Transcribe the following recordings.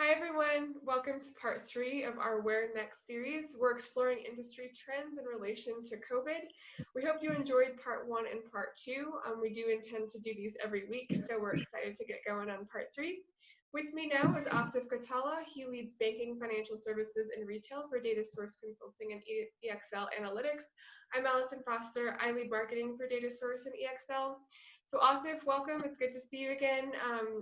Hi everyone, welcome to part 3 of our Where Next series. We're exploring industry trends in relation to COVID. We hope you enjoyed part 1 and part 2. We do intend to do these every week, so we're excited to get going on part 3. With me now is Asif Ghatala. He leads banking, financial services, and retail for Data Source Consulting and EXL Analytics. I'm Allison Foster. I lead marketing for Data Source and EXL. So Asif, welcome. It's good to see you again.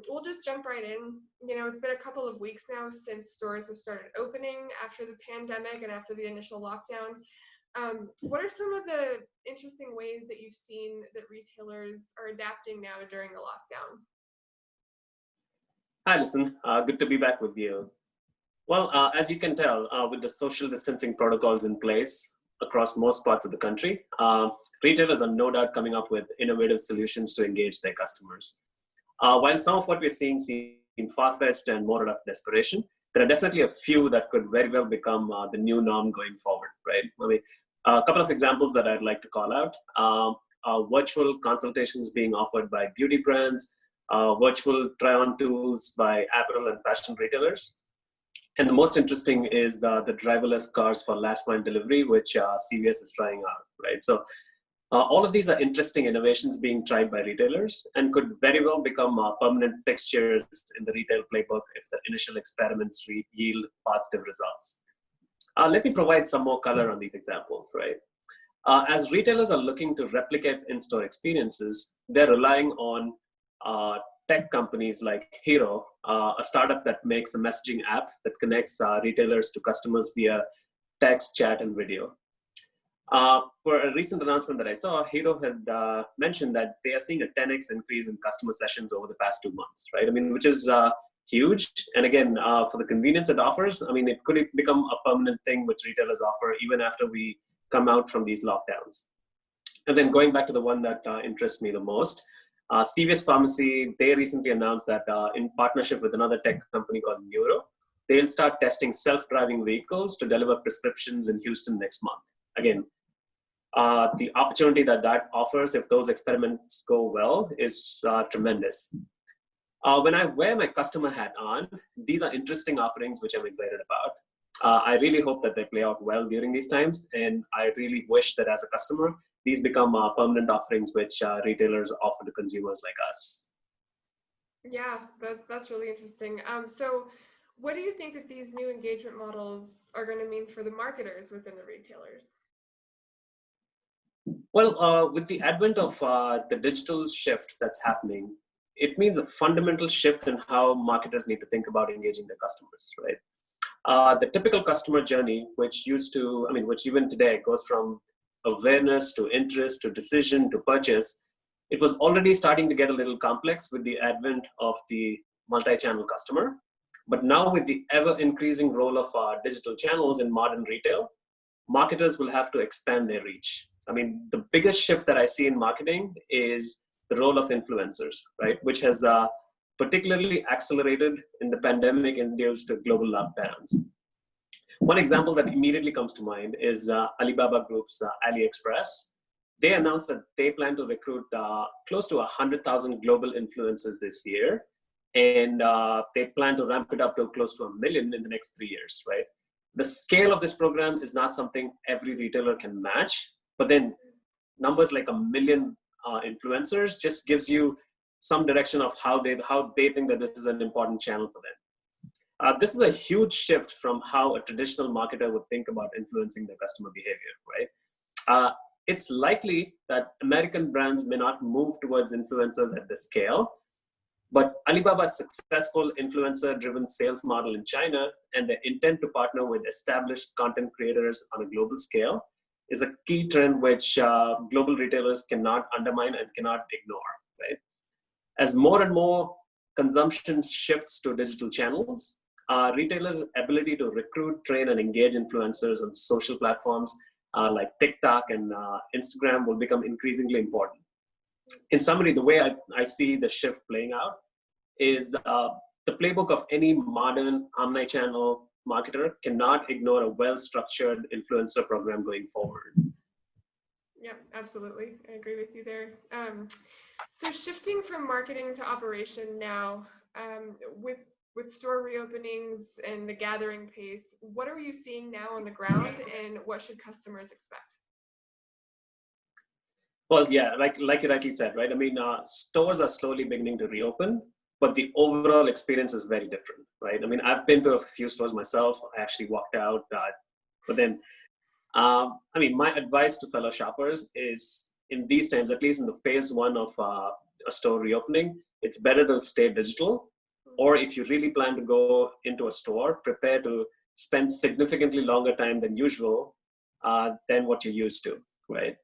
We'll just jump right in. It's been a couple of weeks now since stores have started opening after the pandemic and after the initial lockdown. What are some of the interesting ways that you've seen that retailers are adapting now during the lockdown? Hi, Allison. Good to be back with you. Well, as you can tell, with the social distancing protocols in place across most parts of the country, retailers are no doubt coming up with innovative solutions to engage their customers. While some of what we're seeing seem far-fetched and more out of desperation, there are definitely a few that could very well become the new norm going forward, right? I mean, a couple of examples that I'd like to call out are virtual consultations being offered by beauty brands, virtual try-on tools by apparel and fashion retailers. And the most interesting is the driverless cars for last mile delivery, which CVS is trying out, right? So all of these are interesting innovations being tried by retailers and could very well become permanent fixtures in the retail playbook if the initial experiments yield positive results. Let me provide some more color on these examples, right? As retailers are looking to replicate in-store experiences, they're relying on tech companies like Hero, a startup that makes a messaging app that connects retailers to customers via text, chat, and video. For a recent announcement that I saw, Hero had mentioned that they are seeing a 10x increase in customer sessions over the past 2 months, right? I mean, which is huge. And again, for the convenience it offers, I mean, it could become a permanent thing which retailers offer even after we come out from these lockdowns. And then going back to the one that interests me the most, CVS Pharmacy, they recently announced that in partnership with another tech company called Neuro, they'll start testing self-driving vehicles to deliver prescriptions in Houston next month. Again, the opportunity that offers if those experiments go well is tremendous. When I wear my customer hat on, these are interesting offerings which I'm excited about. I really hope that they play out well during these times, and I really wish that as a customer, these become permanent offerings which retailers offer to consumers like us. Yeah, that's really interesting. So what do you think that these new engagement models are going to mean for the marketers within the retailers? Well, with the advent of the digital shift that's happening, it means a fundamental shift in how marketers need to think about engaging their customers, right? The typical customer journey, which even today goes from awareness to interest to decision to purchase, it was already starting to get a little complex with the advent of the multi-channel customer. But now with the ever-increasing role of digital channels in modern retail, marketers will have to expand their reach. I mean, the biggest shift that I see in marketing is the role of influencers, right? Which has particularly accelerated in the pandemic-induced global lockdowns. One example that immediately comes to mind is Alibaba Group's AliExpress. They announced that they plan to recruit close to 100,000 global influencers this year, and they plan to ramp it up to close to 1 million in the next 3 years, right? The scale of this program is not something every retailer can match, but then numbers like 1 million influencers just gives you some direction of how they think that this is an important channel for them. This is a huge shift from how a traditional marketer would think about influencing their customer behavior, right? It's likely that American brands may not move towards influencers at this scale, but Alibaba's successful influencer-driven sales model in China and their intent to partner with established content creators on a global scale is a key trend which global retailers cannot undermine and cannot ignore, right? As more and more consumption shifts to digital channels, retailers' ability to recruit, train, and engage influencers on social platforms like TikTok and Instagram will become increasingly important. In summary, the way I see the shift playing out is the playbook of any modern omni-channel marketer cannot ignore a well-structured influencer program going forward. Yeah, absolutely. I agree with you there. So shifting from marketing to operation now, with with store reopenings and the gathering pace, what are you seeing now on the ground, and what should customers expect? Well, yeah, like you rightly said, right? I mean, stores are slowly beginning to reopen, but the overall experience is very different, right? I mean, I've been to a few stores myself. I actually walked out, but then, I mean, my advice to fellow shoppers is in these times, at least in the phase one of a store reopening, it's better to stay digital. Or if you really plan to go into a store, prepare to spend significantly longer time than usual than what you're used to, right?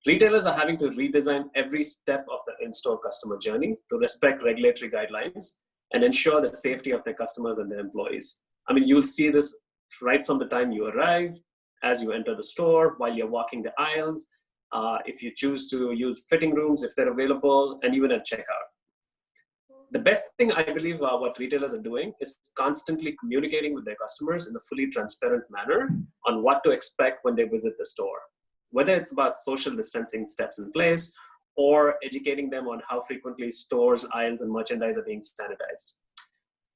Retailers are having to redesign every step of the in-store customer journey to respect regulatory guidelines and ensure the safety of their customers and their employees. I mean, you'll see this right from the time you arrive, as you enter the store, while you're walking the aisles, if you choose to use fitting rooms, if they're available, and even at checkout. The best thing I believe what retailers are doing is constantly communicating with their customers in a fully transparent manner on what to expect when they visit the store, whether it's about social distancing steps in place or educating them on how frequently stores, aisles, and merchandise are being sanitized.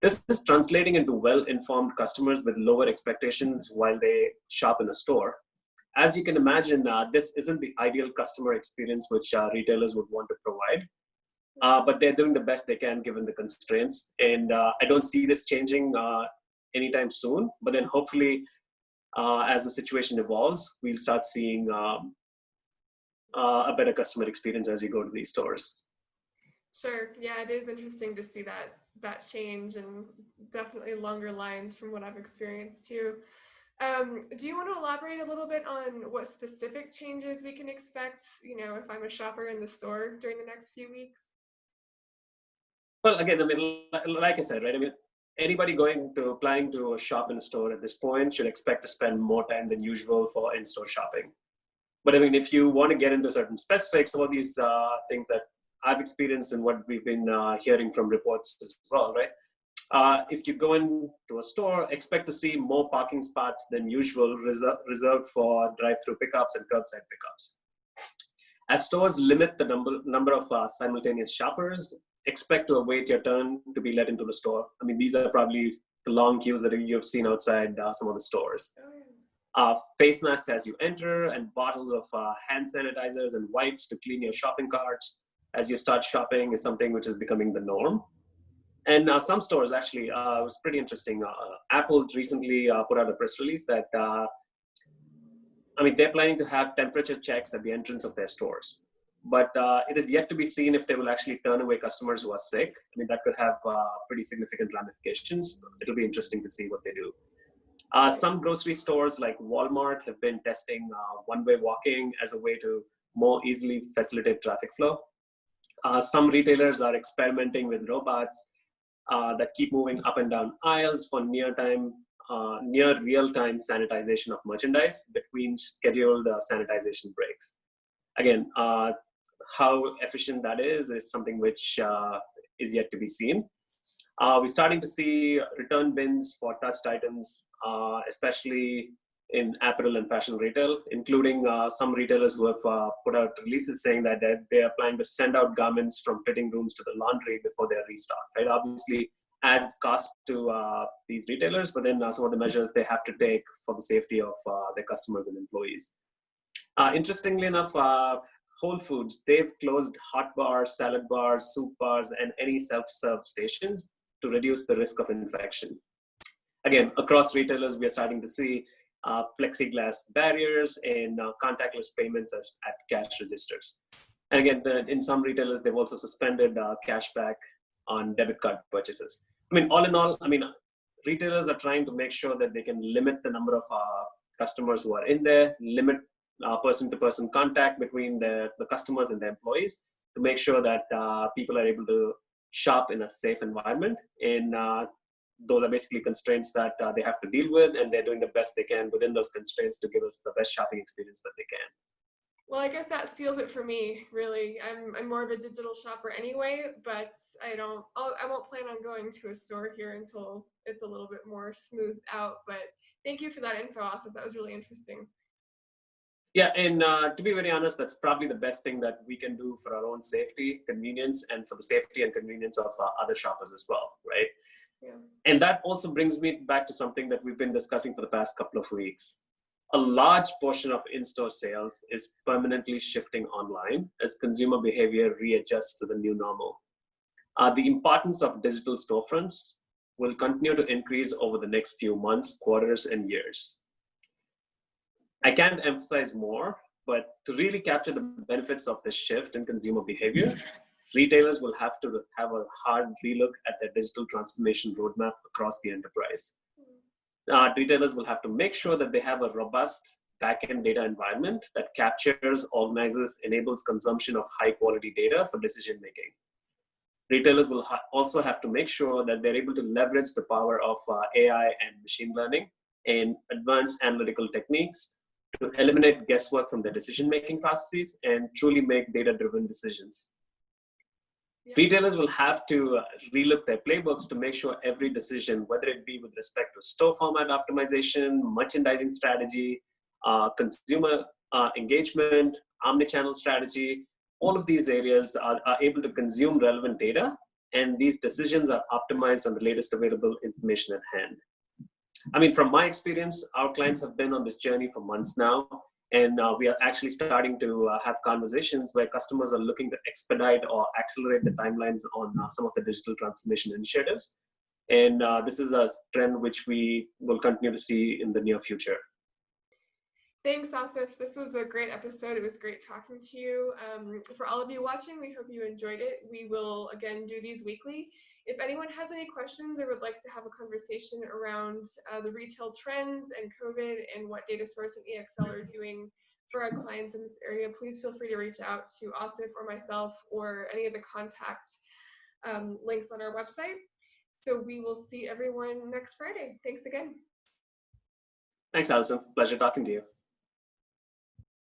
This is translating into well-informed customers with lower expectations while they shop in a store. As you can imagine, this isn't the ideal customer experience which retailers would want to provide, but they're doing the best they can given the constraints. And I don't see this changing anytime soon, but then hopefully as the situation evolves, we'll start seeing a better customer experience as you go to these stores. Sure. Yeah, it is interesting to see that change, and definitely longer lines from what I've experienced too. Do you want to elaborate a little bit on what specific changes we can expect, if I'm a shopper in the store during the next few weeks? Well, again, I mean, like I said, right? I mean, anybody planning to shop in a store at this point should expect to spend more time than usual for in-store shopping. But I mean, if you want to get into certain specifics, some of these things that I've experienced and what we've been hearing from reports as well, right? If you go into a store, expect to see more parking spots than usual reserved for drive-through pickups and curbside pickups. As stores limit the number of simultaneous shoppers, expect to await your turn to be let into the store. I mean, these are probably the long queues that you've seen outside some of the stores. Face masks as you enter, and bottles of hand sanitizers and wipes to clean your shopping carts as you start shopping is something which is becoming the norm. And some stores actually, it was pretty interesting. Apple recently put out a press release that, I mean, they're planning to have temperature checks at the entrance of their stores. But it is yet to be seen if they will actually turn away customers who are sick. I mean, that could have pretty significant ramifications. It'll be interesting to see what they do. Some grocery stores like Walmart have been testing one-way walking as a way to more easily facilitate traffic flow. Some retailers are experimenting with robots that keep moving up and down aisles for near real-time sanitization of merchandise between scheduled sanitization breaks. Again, how efficient that is something which is yet to be seen. We're starting to see return bins for touched items, especially in apparel and fashion retail, including some retailers who have put out releases saying that they are planning to send out garments from fitting rooms to the laundry before they're restocked. Right? Obviously, adds cost to these retailers, but then some of the measures they have to take for the safety of their customers and employees. Interestingly enough, Whole Foods, they've closed hot bars, salad bars, soup bars, and any self-serve stations to reduce the risk of infection. Again, across retailers, we are starting to see plexiglass barriers and contactless payments at cash registers. And again, in some retailers, they've also suspended cashback on debit card purchases. I mean, all in all, I mean, retailers are trying to make sure that they can limit the number of customers who are in there, limit person-to-person contact between the customers and the employees to make sure that people are able to shop in a safe environment. And those are basically constraints that they have to deal with, and they're doing the best they can within those constraints to give us the best shopping experience that they can. Well, I guess that seals it for me, really. I'm more of a digital shopper anyway, but I won't plan on going to a store here until it's a little bit more smoothed out. But thank you for that info, Asif. That was really interesting. Yeah, and to be very honest, that's probably the best thing that we can do for our own safety, convenience, and for the safety and convenience of other shoppers as well, right? Yeah. And that also brings me back to something that we've been discussing for the past couple of weeks. A large portion of in-store sales is permanently shifting online as consumer behavior readjusts to the new normal. The importance of digital storefronts will continue to increase over the next few months, quarters, and years. I can't emphasize more, but to really capture the benefits of this shift in consumer behavior, retailers will have to have a hard relook at their digital transformation roadmap across the enterprise. Retailers will have to make sure that they have a robust backend data environment that captures, organizes, enables consumption of high quality data for decision making. Retailers will also have to make sure that they're able to leverage the power of AI and machine learning and advanced analytical techniques to eliminate guesswork from their decision-making processes and truly make data-driven decisions. Yeah. Retailers will have to relook their playbooks to make sure every decision, whether it be with respect to store format optimization, merchandising strategy, consumer engagement, omnichannel strategy, all of these areas are able to consume relevant data, and these decisions are optimized on the latest available information at hand. I mean, from my experience, our clients have been on this journey for months now, and we are actually starting to have conversations where customers are looking to expedite or accelerate the timelines on some of the digital transformation initiatives. And this is a trend which we will continue to see in the near future. Thanks, Asif. This was a great episode. It was great talking to you. For all of you watching, we hope you enjoyed it. We will, again, do these weekly. If anyone has any questions or would like to have a conversation around the retail trends and COVID and what data source and EXL are doing for our clients in this area, please feel free to reach out to Asif or myself or any of the contact links on our website. So we will see everyone next Friday. Thanks again. Thanks, Allison. Pleasure talking to you.